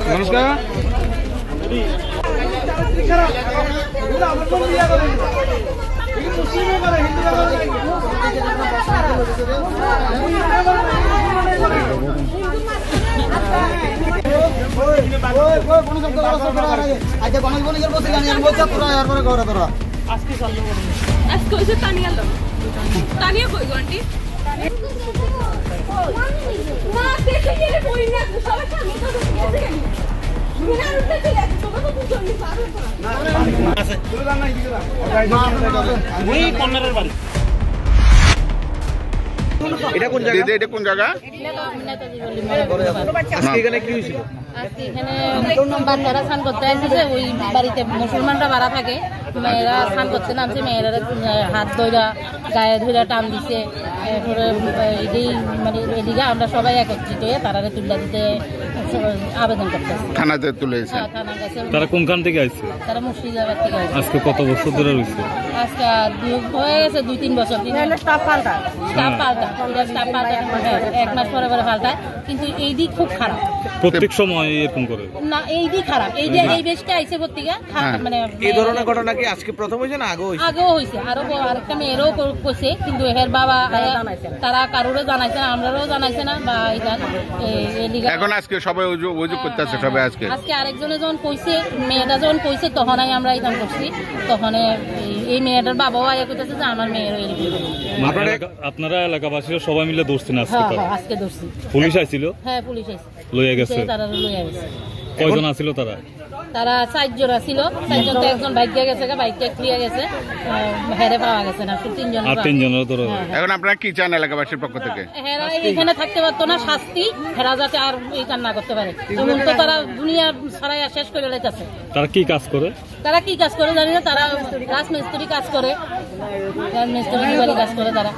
নমস্কার। এটা কোন জায়গা? এটা কোন জায়গা? এখানে কি হয়েছিল? আজকে এখানে বাচ্চারা স্নান করতে আসছে, ওই বাড়িতে মুসলমানরা ভাড়া থাকে, মেয়েরা স্নান করতে নামছে, মেয়েরা হাত ধইরা গায়ে ধইরা টান দিছে। এরপরে মানে এদিকে আমরা সবাই একত্রিত হয়ে তারা তুলে দিতে আবেদন করতেছে। থানাতে তুলেছে? তারা কোনখান থেকে আসছে? তারা মুর্শিদাবাদ থেকে আসছে। আজকে কত বছর ধরে রয়েছে? আজকে হয়ে গেছে 2-3 বছর। স্টাফ পাল্টা, এক মাস পরে পরে পাল্টায়, কিন্তু এই দিক খুব খারাপ। প্রত্যেক সময় এরকম করে না, এই দিক খারাপ। এই বেশটা আইছে পত্রিকা, মানে এই ধরনের ঘটনা কি আজকে প্রথম হয়েছে না আগেও হয়েছে? আরেকটা মেয়েরও করছে, কিন্তু এর বাবা তারা কারোরও জানাইছে না, আমরাও জানাইছে না। বা এখন আজকে সবাই অভিযোগ করতেছে, সবাই আজকে আরেকজনে যখন কইছে, মেয়েটা যখন কইছে, তখনই আমরা এটা করছি। তখন এই মেয়েটার বাবাও আয়া কইতেছে যে আমার মেয়েরও আপনারা এলাকাবাসীরা সবাই মিলে ধরছেন আজকে ধরছি। পুলিশ আইছিল? হ্যাঁ, পুলিশ আইছে, লইয়া গেছে। তারা লইয়া গেছে। কয়জন আছিল তারা? তারা 4 জন ছিল। 4 জন তো একজন ভাগ্যে গেছে, বাইকটা ক্লিয়া গেছে, হেরে পাওয়া গেছে না, 3 জন। 3 জনের ধরে। এখন আপনারা কি চান এলাকাবাসীর পক্ষ থেকে? হেরা এখানে থাকতে পারতো না, শাস্তি। হেরা যাতে আর এই কাজ না করতে পারে। যেমন তো তারা দুনিয়া ছাড়াই শেষ করে লেতেছে। তারা কি কাজ করে? জানি না। তারা রাজমিস্ত্রি কাজ করে, রাজমিস্ত্রি কাজ করে তারা।